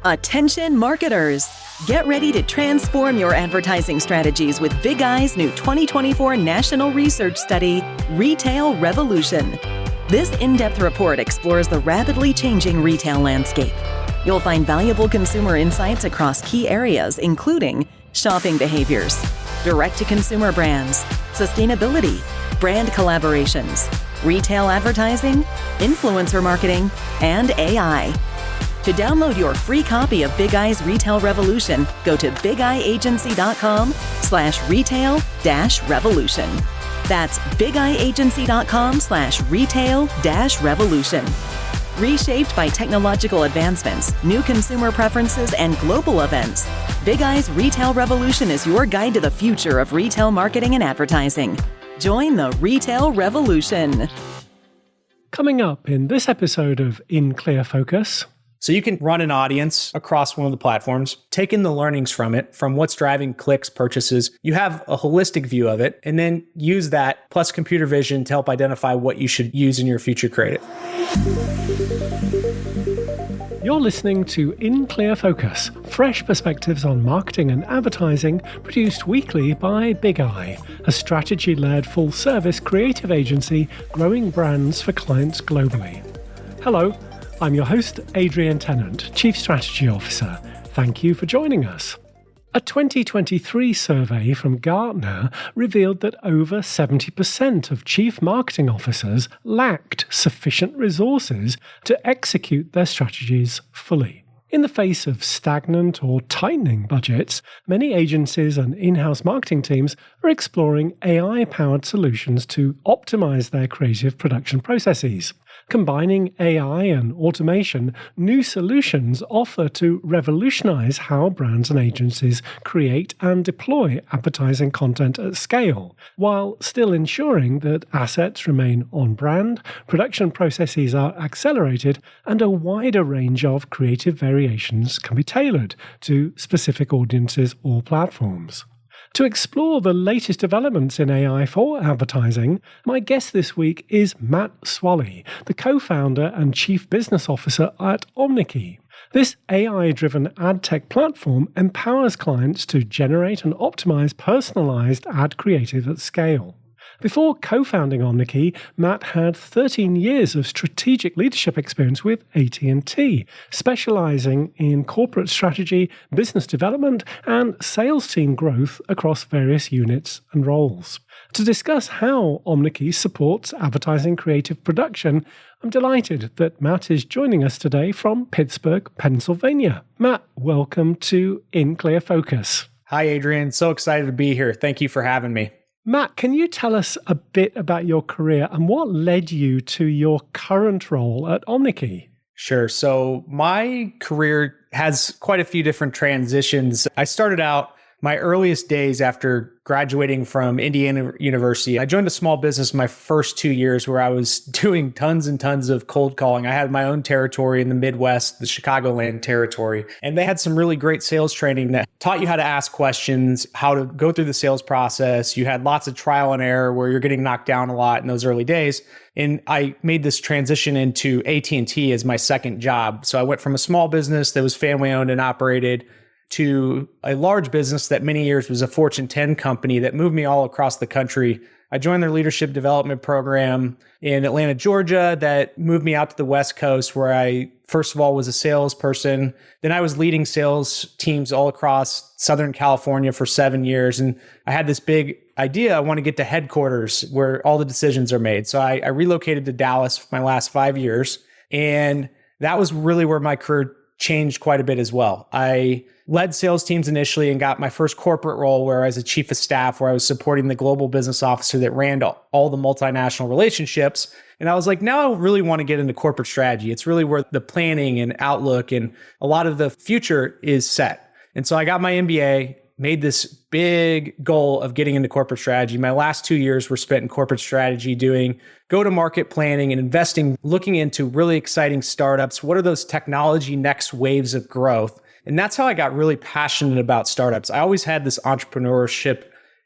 Attention marketers! Get ready to transform your advertising strategies with Big Eye's new 2024 National Research Study, Retail Revolution. This in-depth report explores the rapidly changing retail landscape. You'll find valuable consumer insights across key areas, including shopping behaviors, direct-to-consumer brands, sustainability, brand collaborations, retail advertising, influencer marketing, and AI. To download your free copy of Big Eye's Retail Revolution, go to bigeyeagency.com/retail-revolution. That's bigeyeagency.com/retail-revolution. Reshaped by technological advancements, new consumer preferences, and global events, Big Eye's Retail Revolution is your guide to the future of retail marketing and advertising. Join the Retail Revolution. Coming up in this episode of In Clear Focus. So you can run an audience across one of the platforms, take in the learnings from it, from what's driving clicks, purchases. You have a holistic view of it, and then use that plus computer vision to help identify what you should use in your future creative. You're listening to In Clear Focus, fresh perspectives on marketing and advertising, produced weekly by Big Eye, a strategy-led full-service creative agency growing brands for clients globally. Hello. I'm your host, Adrian Tennant, Chief Strategy Officer. Thank you for joining us. A 2023 survey from Gartner revealed that over 70% of chief marketing officers lacked sufficient resources to execute their strategies fully. In the face of stagnant or tightening budgets, many agencies and in-house marketing teams are exploring AI-powered solutions to optimize their creative production processes. Combining AI and automation, new solutions offer to revolutionize how brands and agencies create and deploy advertising content at scale, while still ensuring that assets remain on brand, production processes are accelerated, and a wider range of creative variations can be tailored to specific audiences or platforms. To explore the latest developments in AI for advertising, my guest this week is Matt Swalley, the co-founder and chief business officer at Omneky. This AI-driven ad tech platform empowers clients to generate and optimize personalized ad creative at scale. Before co-founding Omneky, Matt had 13 years of strategic leadership experience with AT&T, specializing in corporate strategy, business development, and sales team growth across various units and roles. To discuss how Omneky supports advertising creative production, I'm delighted that Matt is joining us today from Pittsburgh, Pennsylvania. Matt, welcome to In Clear Focus. Hi, Adrian. So excited to be here. Thank you for having me. Matt, can you tell us a bit about your career and what led you to your current role at Omneky? Sure. So my career has quite a few different transitions. I started out my earliest days after graduating from Indiana University. I joined a small business my first 2 years where I was doing tons and tons of cold calling. I had my own territory in the Midwest, the Chicagoland territory. And they had some really great sales training that taught you how to ask questions, how to go through the sales process. You had lots of trial and error where you're getting knocked down a lot in those early days. And I made this transition into AT&T as my second job. So I went from a small business that was family owned and operated to a large business that many years was a Fortune 10 company that moved me all across the country. I joined their leadership development program in Atlanta, Georgia, that moved me out to the West Coast, where I, first of all, was a salesperson. Then I was leading sales teams all across Southern California for 7 years. And I had this big idea. I want to get to headquarters where all the decisions are made. So I relocated to Dallas for my last 5 years. And that was really where my career changed quite a bit as well. I led sales teams initially and got my first corporate role where I was a chief of staff, where I was supporting the global business officer that ran all the multinational relationships. And I was like, now I really want to get into corporate strategy. It's really where the planning and outlook and a lot of the future is set. And so I got my MBA, made this big goal of getting into corporate strategy. My last 2 years were spent in corporate strategy doing go-to-market planning and investing, looking into really exciting startups. What are those technology next waves of growth? And that's how I got really passionate about startups. I always had this entrepreneurship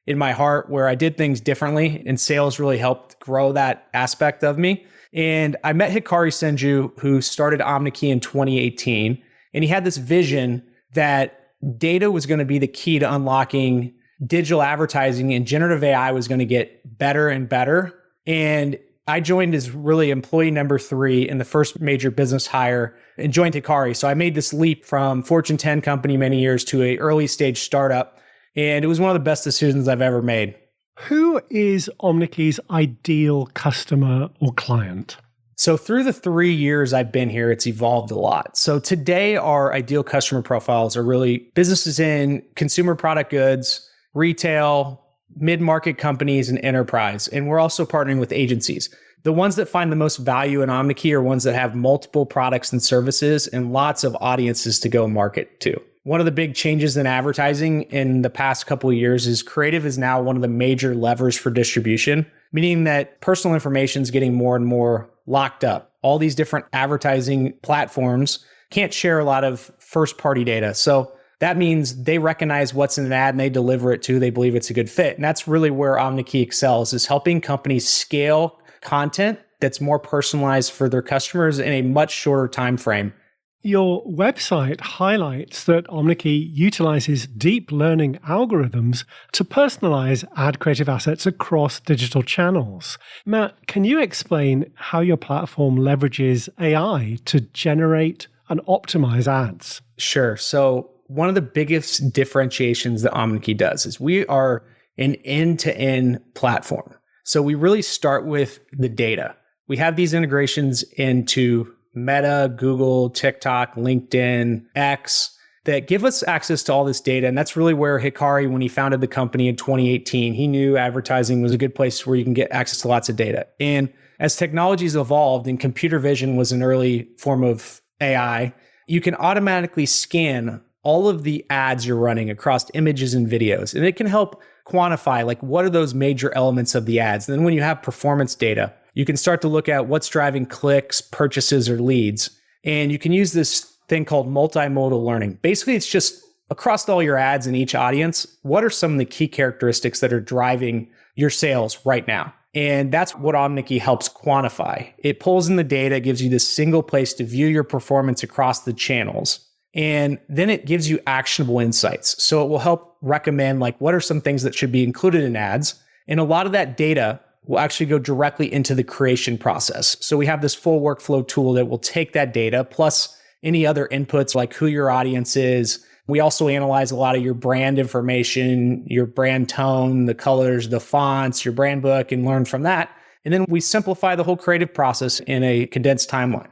in my heart where I did things differently, and sales really helped grow that aspect of me. And I met Hikari Senju, who started Omneky in 2018. And he had this vision that data was going to be the key to unlocking digital advertising, and generative AI was going to get better and better. And I joined as really employee number 3 in the first major business hire and joined Hikari. So I made this leap from Fortune 10 company many years to a early stage startup. And it was one of the best decisions I've ever made. Who is Omneky's ideal customer or client? So through the 3 years I've been here, it's evolved a lot. So today our ideal customer profiles are really businesses in consumer product goods, retail, mid-market companies, and enterprise. And we're also partnering with agencies. The ones that find the most value in Omneky are ones that have multiple products and services and lots of audiences to go market to. One of the big changes in advertising in the past couple of years is creative is now one of the major levers for distribution, meaning that personal information is getting more and more locked up. All these different advertising platforms can't share a lot of first-party data. So that means they recognize what's in an ad and they deliver it to who they believe it's a good fit. And that's really where Omneky excels, is helping companies scale content that's more personalized for their customers in a much shorter time frame. Your website highlights that Omneky utilizes deep learning algorithms to personalize ad creative assets across digital channels. Matt, can you explain how your platform leverages AI to generate and optimize ads? Sure. So one of the biggest differentiations that Omneky does is we are an end-to-end platform. So we really start with the data. We have these integrations into Meta, Google, TikTok, LinkedIn, X that give us access to all this data. And that's really where Hikari, when he founded the company in 2018, he knew advertising was a good place where you can get access to lots of data. And as technologies evolved and computer vision was an early form of AI, you can automatically scan all of the ads you're running across images and videos. And it can help quantify, like, what are those major elements of the ads? And then when you have performance data, you can start to look at what's driving clicks, purchases, or leads. And you can use this thing called multimodal learning. Basically, it's just across all your ads in each audience, what are some of the key characteristics that are driving your sales right now? And that's what Omneky helps quantify. It pulls in the data, gives you this single place to view your performance across the channels. And then it gives you actionable insights. So it will help recommend, like, what are some things that should be included in ads? And a lot of that data will actually go directly into the creation process. So we have this full workflow tool that will take that data plus any other inputs, like who your audience is. We also analyze a lot of your brand information, your brand tone, the colors, the fonts, your brand book, and learn from that. And then we simplify the whole creative process in a condensed timeline.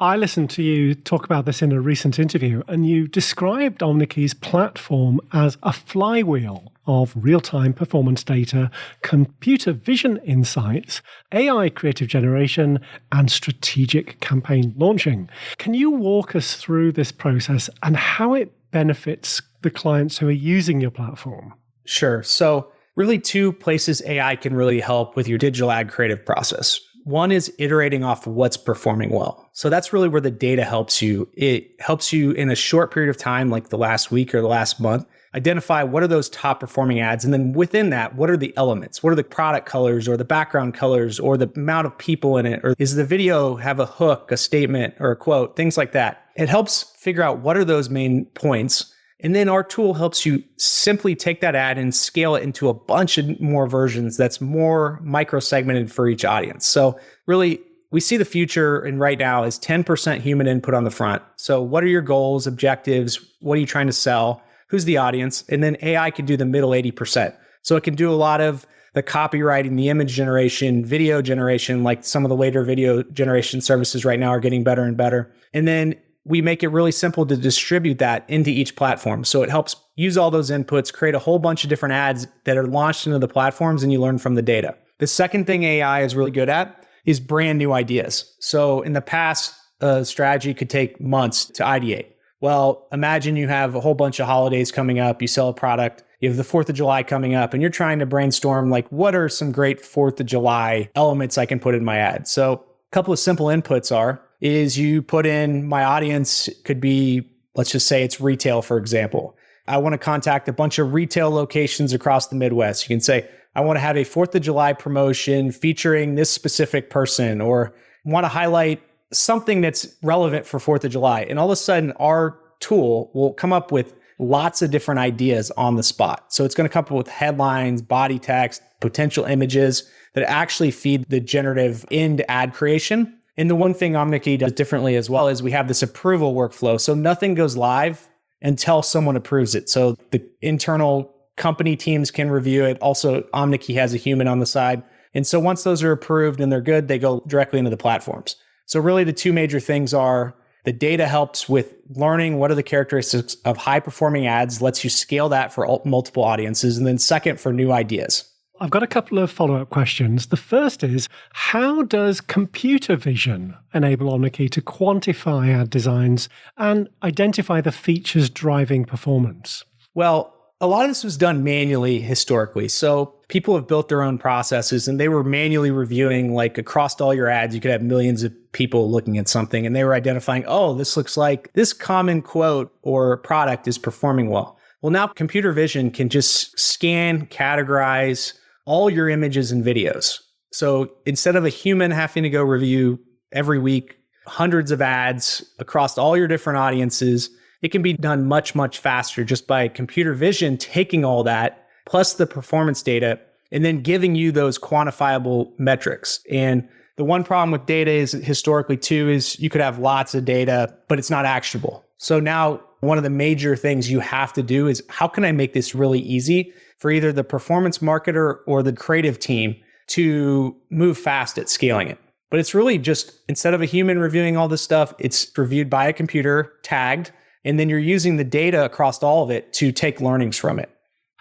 I listened to you talk about this in a recent interview, and you described Omneky's platform as a flywheel of real-time performance data, computer vision insights, AI creative generation, and strategic campaign launching. Can you walk us through this process and how it benefits the clients who are using your platform? Sure. So really 2 places AI can really help with your digital ad creative process. One is iterating off of what's performing well. So that's really where the data helps you. It helps you in a short period of time, like the last week or the last month, identify what are those top performing ads. And then within that, what are the elements? What are the product colors or the background colors or the amount of people in it? Or is the video have a hook, a statement, or a quote, things like that. It helps figure out what are those main points. And then our tool helps you simply take that ad and scale it into a bunch of more versions that's more micro-segmented for each audience. So really, we see the future, and right now is 10% human input on the front. So what are your goals, objectives? What are you trying to sell? Who's the audience? And then AI can do the middle 80%. So it can do a lot of the copywriting, the image generation, video generation, like some of the later video generation services right now are getting better and better. And then we make it really simple to distribute that into each platform. So it helps use all those inputs, create a whole bunch of different ads that are launched into the platforms, and you learn from the data. The second thing AI is really good at is brand new ideas. So in the past, a strategy could take months to ideate. Well, imagine you have a whole bunch of holidays coming up, you sell a product, you have the 4th of July coming up, and you're trying to brainstorm, like, what are some great 4th of July elements I can put in my ad? So a couple of simple inputs is you put in, my audience could be, let's just say it's retail, for example. I want to contact a bunch of retail locations across the Midwest. You can say, I want to have a 4th of July promotion featuring this specific person, or want to highlight something that's relevant for 4th of July. And all of a sudden, our tool will come up with lots of different ideas on the spot. So it's going to come up with headlines, body text, potential images that actually feed the generative into ad creation. And the one thing Omneky does differently as well is we have this approval workflow. So nothing goes live until someone approves it. So the internal company teams can review it. Also, Omneky has a human on the side. And so once those are approved and they're good, they go directly into the platforms. So really the two major things are the data helps with learning what are the characteristics of high performing ads, lets you scale that for multiple audiences. And then second, for new ideas. I've got a couple of follow-up questions. The first is, how does computer vision enable Omneky to quantify ad designs and identify the features driving performance? Well, a lot of this was done manually historically. So people have built their own processes and they were manually reviewing, like across all your ads, you could have millions of people looking at something and they were identifying, oh, this looks like this common quote or product is performing well. Well, now computer vision can just scan, categorize all your images and videos. So instead of a human having to go review every week hundreds of ads across all your different audiences, it can be done much, much faster just by computer vision taking all that, plus the performance data, and then giving you those quantifiable metrics. And the one problem with data is historically too, is you could have lots of data, but it's not actionable. So now one of the major things you have to do is how can I make this really easy for either the performance marketer or the creative team to move fast at scaling it. But it's really just, instead of a human reviewing all this stuff, it's reviewed by a computer, tagged, and then you're using the data across all of it to take learnings from it.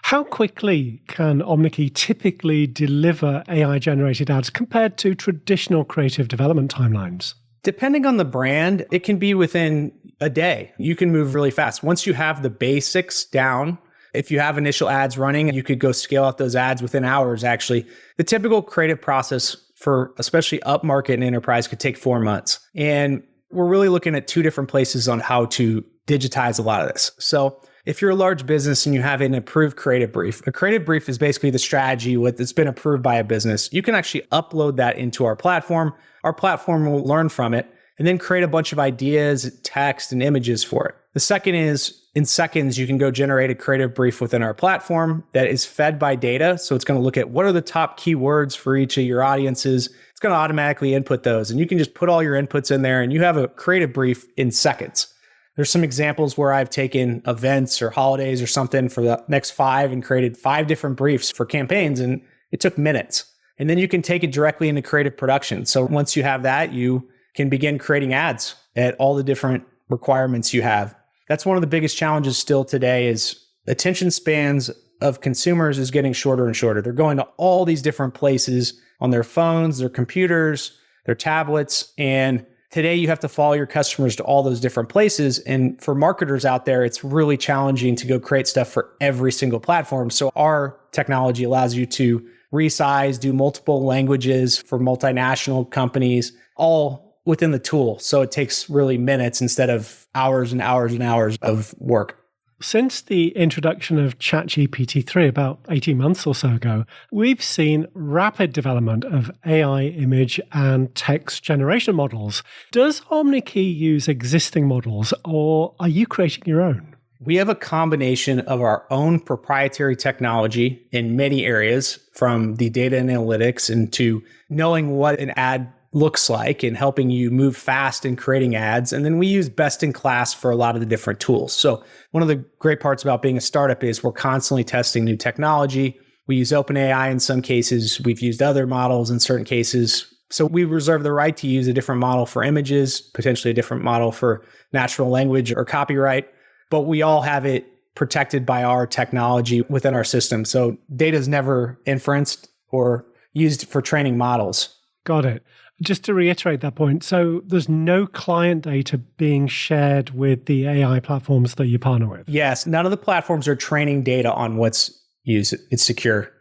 How quickly can Omneky typically deliver AI-generated ads compared to traditional creative development timelines? Depending on the brand, it can be within a day. You can move really fast. Once you have the basics down, if you have initial ads running, you could go scale out those ads within hours, actually. The typical creative process for especially upmarket and enterprise could take 4 months. And we're really looking at two different places on how to digitize a lot of this. So if you're a large business and you have an approved creative brief, a creative brief is basically the strategy that's been approved by a business. You can actually upload that into our platform. Our platform will learn from it and then create a bunch of ideas, text, and images for it. The second is, in seconds, you can go generate a creative brief within our platform that is fed by data. So it's going to look at what are the top keywords for each of your audiences. It's going to automatically input those. And you can just put all your inputs in there and you have a creative brief in seconds. There's some examples where I've taken events or holidays or something for the next 5 and created 5 different briefs for campaigns, and it took minutes. And then you can take it directly into creative production. So once you have that, you can begin creating ads at all the different requirements you have. That's one of the biggest challenges still today is attention spans of consumers is getting shorter and shorter. They're going to all these different places on their phones, their computers, their tablets, and today you have to follow your customers to all those different places. And for marketers out there, it's really challenging to go create stuff for every single platform. So our technology allows you to resize, do multiple languages for multinational companies, all within the tool. So it takes really minutes instead of hours and hours and hours of work. Since the introduction of ChatGPT-3 about 18 months or so ago, we've seen rapid development of AI image and text generation models. Does Omneky use existing models, or are you creating your own? We have a combination of our own proprietary technology in many areas, from the data and analytics into knowing what an ad looks like and helping you move fast in creating ads. And then we use best in class for a lot of the different tools. So one of the great parts about being a startup is we're constantly testing new technology. We use OpenAI in some cases. We've used other models in certain cases. So we reserve the right to use a different model for images, potentially a different model for natural language or copyright, but we all have it protected by our technology within our system. So data is never inferenced or used for training models. Got it. Just to reiterate that point, so there's no client data being shared with the AI platforms that you partner with? Yes, none of the platforms are training data on what's used. It's secure.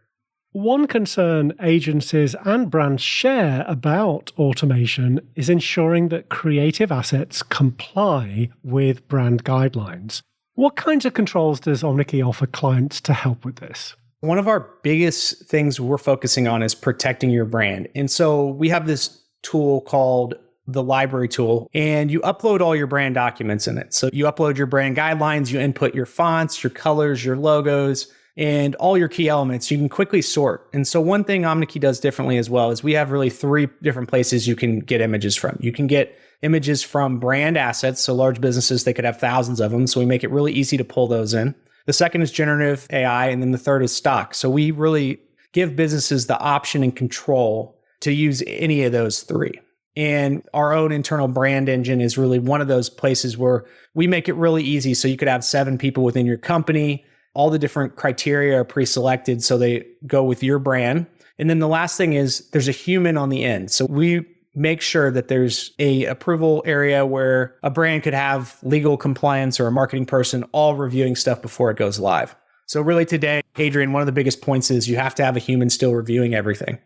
One concern agencies and brands share about automation is ensuring that creative assets comply with brand guidelines. What kinds of controls does Omneky offer clients to help with this? One of our biggest things we're focusing on is protecting your brand. And so we have this tool called the library tool, and you upload all your brand documents in it. So you upload your brand guidelines, you input your fonts, your colors, your logos, and all your key elements. You can quickly sort. And so one thing Omneky does differently as well is we have really 3 different places you can get images from. You can get images from brand assets. So large businesses, they could have thousands of them. So we make it really easy to pull those in. The second is generative AI. And then the third is stock. So we really give businesses the option and control to use any of those 3. And our own internal brand engine is really one of those places where we make it really easy. So you could have 7 people within your company. All the different criteria are pre-selected, so they go with your brand. And then the last thing is there's a human on the end. So we make sure that there's a approval area where a brand could have legal compliance or a marketing person all reviewing stuff before it goes live. So really today, Adrian, one of the biggest points is you have to have a human still reviewing everything.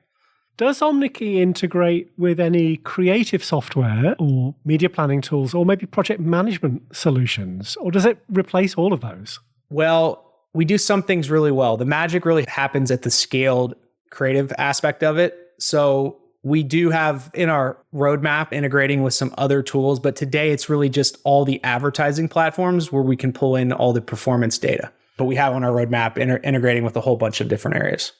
Does Omneky integrate with any creative software or media planning tools or maybe project management solutions? Or does it replace all of those? Well, we do some things really well. The magic really happens at the scaled creative aspect of it. So we do have in our roadmap integrating with some other tools, but today it's really just all the advertising platforms where we can pull in all the performance data. But we have on our roadmap integrating with a whole bunch of different areas.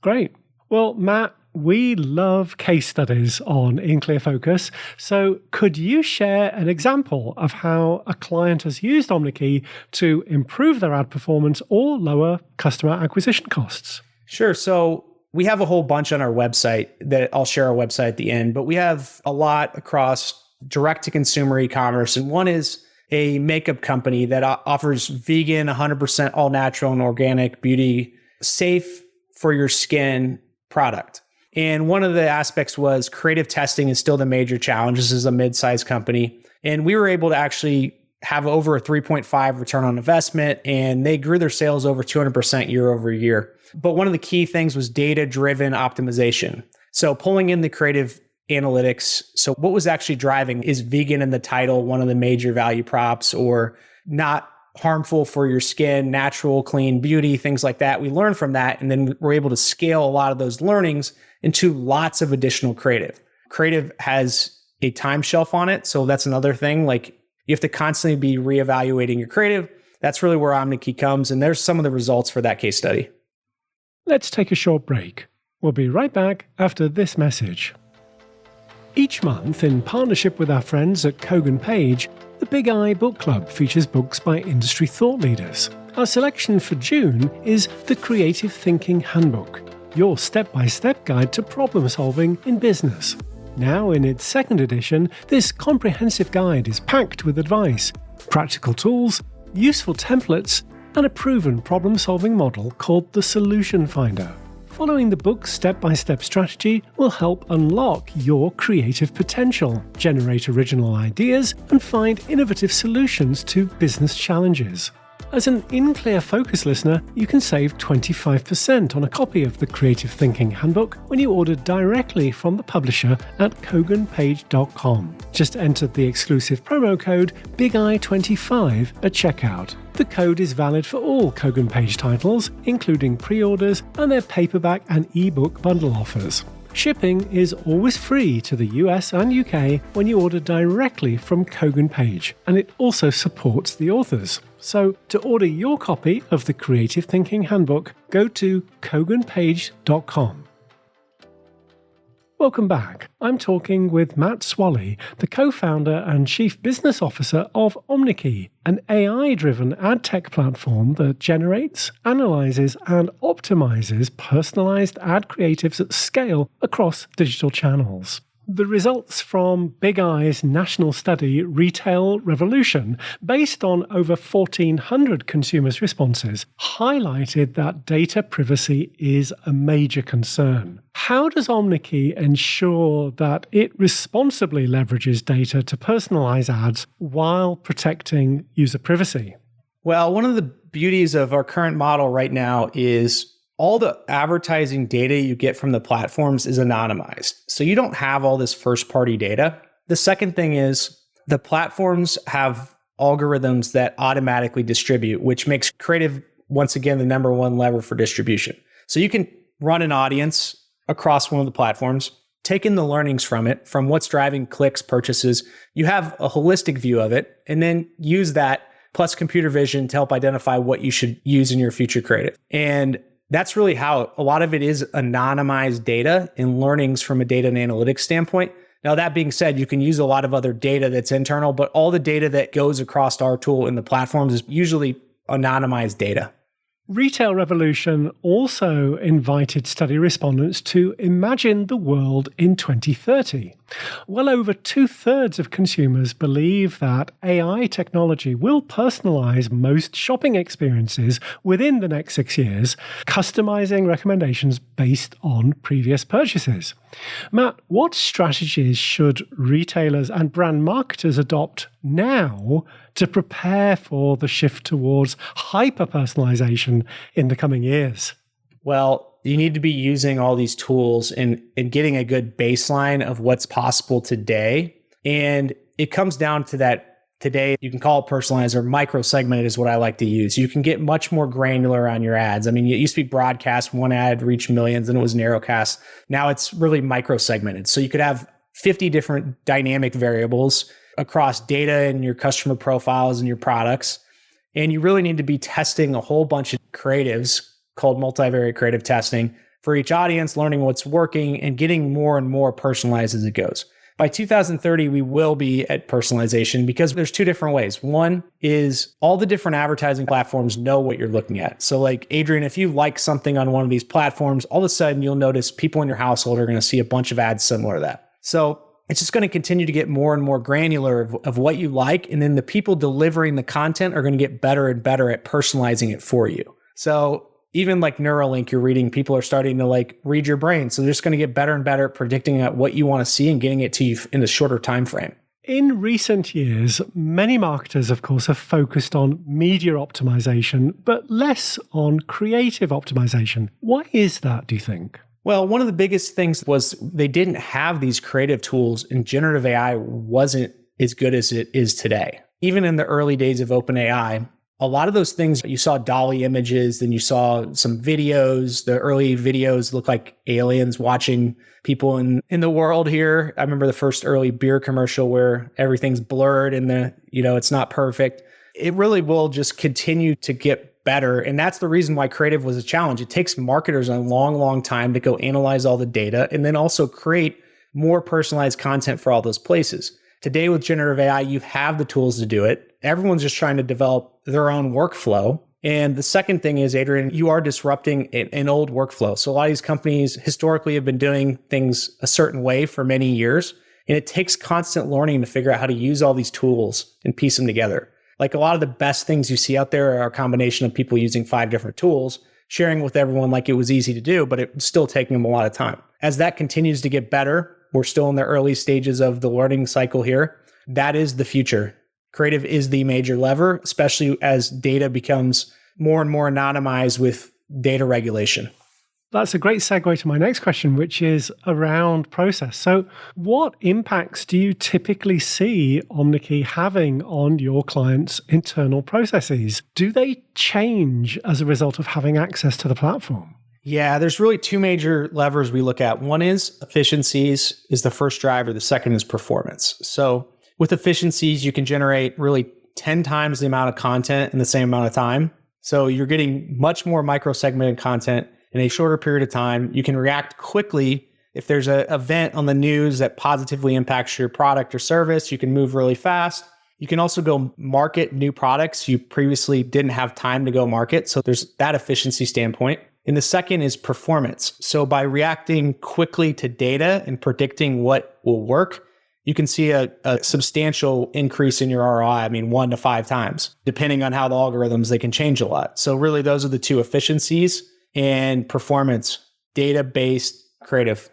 Great. Well, Matt, we love case studies on In Clear Focus. So could you share an example of how a client has used Omneky to improve their ad performance or lower customer acquisition costs? Sure. So we have a whole bunch on our website that I'll share our website at the end, but we have a lot across direct to consumer e-commerce. And one is a makeup company that offers vegan, 100% all natural and organic beauty, safe for your skin product. And one of the aspects was creative testing is still the major challenge. This is a mid-sized company. And we were able to actually have over a 3.5 return on investment, and they grew their sales over 200% year over year. But one of the key things was data-driven optimization. So pulling in the creative analytics. So what was actually driving is vegan in the title, one of the major value props, or not harmful for your skin, natural, clean beauty, things like that. We learned from that, and then we're able to scale a lot of those learnings into lots of additional creative. Creative has a time shelf on it. So that's another thing. Like you have to constantly be reevaluating your creative. That's really where Omneky comes. And there's some of the results for that case study. Let's take a short break. We'll be right back after this message. Each month, in partnership with our friends at Kogan Page, the Big Eye Book Club features books by industry thought leaders. Our selection for June is The Creative Thinking Handbook, your step-by-step guide to problem solving in business. Now in its 2nd edition, this comprehensive guide is packed with advice, practical tools, useful templates, and a proven problem-solving model called the Solution Finder. Following the book's step-by-step strategy will help unlock your creative potential, generate original ideas, and find innovative solutions to business challenges. As an In Clear Focus listener, you can save 25% on a copy of the Creative Thinking Handbook when you order directly from the publisher at koganpage.com. Just enter the exclusive promo code BIGEYE25 at checkout. The code is valid for all Kogan Page titles, including pre-orders and their paperback and ebook bundle offers. Shipping is always free to the US and UK when you order directly from Kogan Page, and it also supports the authors. So, to order your copy of the Creative Thinking Handbook, go to koganpage.com. Welcome back. I'm talking with Matt Swalley, the co-founder and chief business officer of Omneky, an AI-driven ad tech platform that generates, analyzes, and optimizes personalized ad creatives at scale across digital channels. The results from Big Eye's national study, Retail Revolution, based on over 1,400 consumers' responses, highlighted that data privacy is a major concern. How does Omneky ensure that it responsibly leverages data to personalize ads while protecting user privacy? Well, one of the beauties of our current model right now is all the advertising data you get from the platforms is anonymized. So you don't have all this first-party data. The second thing is the platforms have algorithms that automatically distribute, which makes creative, once again, the number one lever for distribution. So you can run an audience across one of the platforms. taken the learnings from it, from what's driving clicks, purchases. You have a holistic view of it, and then use that plus computer vision to help identify what you should use in your future creative. And that's really how a lot of it is anonymized data and learnings from a data and analytics standpoint. Now, that being said, you can use a lot of other data that's internal, but all the data that goes across our tool in the platforms is usually anonymized data. Retail Revolution also invited study respondents to imagine the world in 2030. Well over 2/3 of consumers believe that AI technology will personalize most shopping experiences within the next 6 years, customizing recommendations based on previous purchases. Matt, what strategies should retailers and brand marketers adopt now to prepare for the shift towards hyper-personalization in the coming years? Well, you need to be using all these tools and getting a good baseline of what's possible today. And it comes down to that today, you can call it personalized or micro-segmented is what I like to use. You can get much more granular on your ads. I mean, it used to be broadcast, one ad reached millions, and it was narrowcast. Now it's really micro-segmented. So you could have 50 different dynamic variables across data and your customer profiles and your products. And you really need to be testing a whole bunch of creatives called multivariate creative testing for each audience, learning what's working and getting more and more personalized as it goes. By 2030, we will be at personalization because there's two different ways. One is all the different advertising platforms know what you're looking at. So like Adrian, if you like something on one of these platforms, all of a sudden you'll notice people in your household are going to see a bunch of ads similar to that. So it's just going to continue to get more and more granular of what you like. And then the people delivering the content are going to get better and better at personalizing it for you. So even like Neuralink, you're reading, people are starting to like read your brain. So they're just going to get better and better at predicting what you want to see and getting it to you in a shorter time frame. In recent years, many marketers, of course, have focused on media optimization, but less on creative optimization. Why is that, do you think? Well, one of the biggest things was they didn't have these creative tools, and generative AI wasn't as good as it is today. Even in the early days of OpenAI, a lot of those things, you saw dolly images, then you saw some videos. The early videos look like aliens watching people in the world here. I remember the first early beer commercial where everything's blurred and it's not perfect. It really will just continue to get better. And that's the reason why creative was a challenge. It takes marketers a long, long time to go analyze all the data and then also create more personalized content for all those places. Today with generative AI, you have the tools to do it. Everyone's just trying to develop their own workflow. And the second thing is, Adrian, you are disrupting an old workflow. So a lot of these companies historically have been doing things a certain way for many years. And it takes constant learning to figure out how to use all these tools and piece them together. Like a lot of the best things you see out there are a combination of people using 5 different tools, sharing with everyone like it was easy to do, but it's still taking them a lot of time. As that continues to get better, we're still in the early stages of the learning cycle here. That is the future. Creative is the major lever, especially as data becomes more and more anonymized with data regulation. That's a great segue to my next question, which is around process. So what impacts do you typically see Omneky having on your clients' internal processes? Do they change as a result of having access to the platform? Yeah, there's really 2 major levers we look at. One is efficiencies is the first driver. The second is performance. So with efficiencies, you can generate really 10 times the amount of content in the same amount of time. So you're getting much more micro-segmented content in a shorter period of time. You can react quickly. If there's an event on the news that positively impacts your product or service, you can move really fast. You can also go market new products you previously didn't have time to go market. So there's that efficiency standpoint. And the second is performance. So by reacting quickly to data and predicting what will work, you can see a substantial increase in your ROI. I mean, 1 to 5 times, depending on how the algorithms, they can change a lot. So really those are the 2 efficiencies and performance, data-based creative.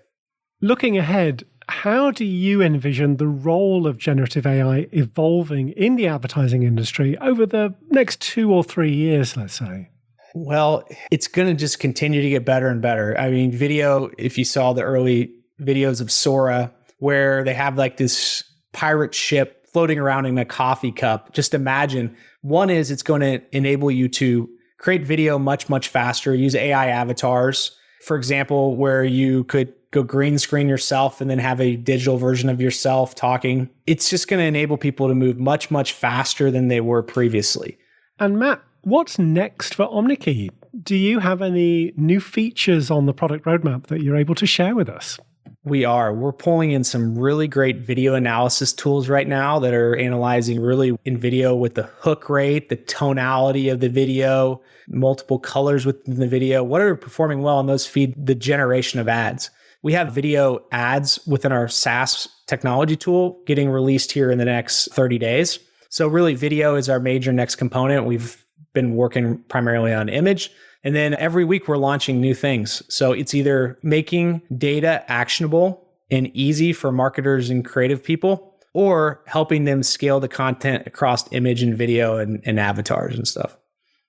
Looking ahead, how do you envision the role of generative AI evolving in the advertising industry over the next 2 or 3 years, let's say? Well, it's going to just continue to get better and better. I mean, video, if you saw the early videos of Sora, where they have like this pirate ship floating around in a coffee cup, just imagine. One is it's going to enable you to create video much, much faster, use AI avatars, for example, where you could go green screen yourself and then have a digital version of yourself talking. It's just going to enable people to move much, much faster than they were previously. And Matt, what's next for Omneky? Do you have any new features on the product roadmap that you're able to share with us? We're pulling in some really great video analysis tools right now that are analyzing really in video with the hook rate, the tonality of the video, multiple colors within the video. What are performing well, and those feed the generation of ads. We have video ads within our SaaS technology tool getting released here in the next 30 days. So really video is our major next component. We've been working primarily on image. And then every week we're launching new things. So it's either making data actionable and easy for marketers and creative people, or helping them scale the content across image and video and avatars and stuff.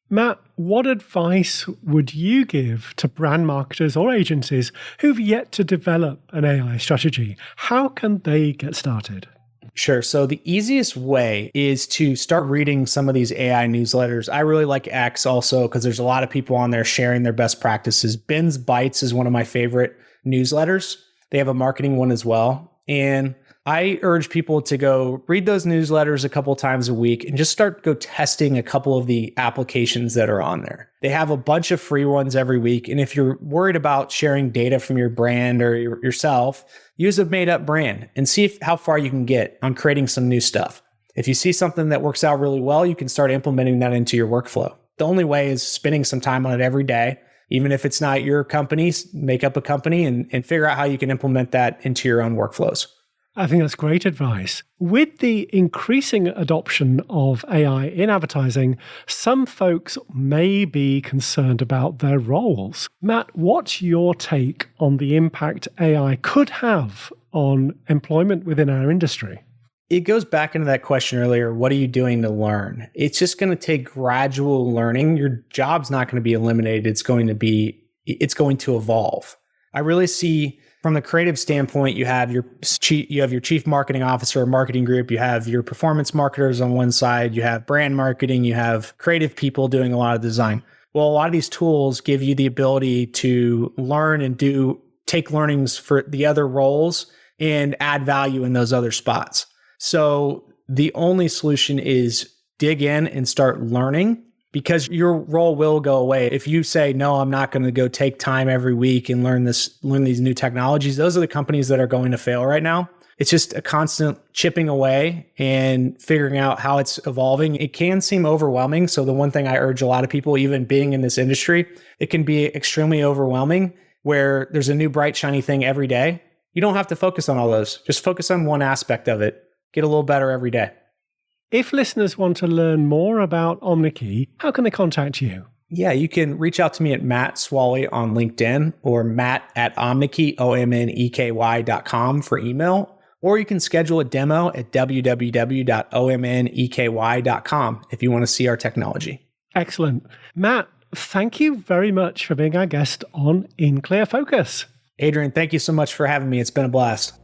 Matt, what advice would you give to brand marketers or agencies who've yet to develop an AI strategy? How can they get started? Sure. So the easiest way is to start reading some of these AI newsletters. I really like X also because there's a lot of people on there sharing their best practices. Ben's Bites is one of my favorite newsletters. They have a marketing one as well. And I urge people to go read those newsletters a couple times a week and just start testing a couple of the applications that are on there. They have a bunch of free ones every week. And if you're worried about sharing data from your brand or yourself, use a made up brand and see how far you can get on creating some new stuff. If you see something that works out really well, you can start implementing that into your workflow. The only way is spending some time on it every day. Even if it's not your company, make up a company and figure out how you can implement that into your own workflows. I think that's great advice. With the increasing adoption of AI in advertising, some folks may be concerned about their roles. Matt, what's your take on the impact AI could have on employment within our industry? It goes back into that question earlier. What are you doing to learn? It's just going to take gradual learning. Your job's not going to be eliminated. It's going to evolve. I really see from the creative standpoint, you have your chief marketing officer or marketing group, you have your performance marketers on one side, you have brand marketing, you have creative people doing a lot of design. Well, a lot of these tools give you the ability to learn and take learnings for the other roles and add value in those other spots. So the only solution is dig in and start learning, because your role will go away. If you say, no, I'm not going to go take time every week and learn these new technologies, those are the companies that are going to fail right now. It's just a constant chipping away and figuring out how it's evolving. It can seem overwhelming. So the one thing I urge a lot of people, even being in this industry, it can be extremely overwhelming where there's a new bright, shiny thing every day. You don't have to focus on all those. Just focus on one aspect of it. Get a little better every day. If listeners want to learn more about Omneky, how can they contact you? Yeah, you can reach out to me at Matt Swalley on LinkedIn or matt@omneky, OMNEKY.com for email, or you can schedule a demo at www.omneky.com if you want to see our technology. Excellent. Matt, thank you very much for being our guest on In Clear Focus. Adrian, thank you so much for having me. It's been a blast.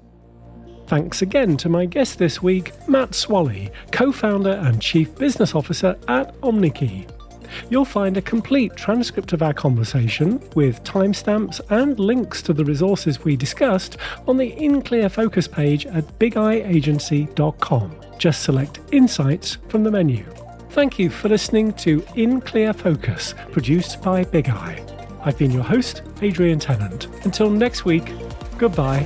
Thanks again to my guest this week, Matt Swalley, co-founder and chief business officer at Omneky. You'll find a complete transcript of our conversation with timestamps and links to the resources we discussed on the In Clear Focus page at bigeyeagency.com. Just select Insights from the menu. Thank you for listening to In Clear Focus, produced by Big Eye. I've been your host, Adrian Tennant. Until next week, goodbye.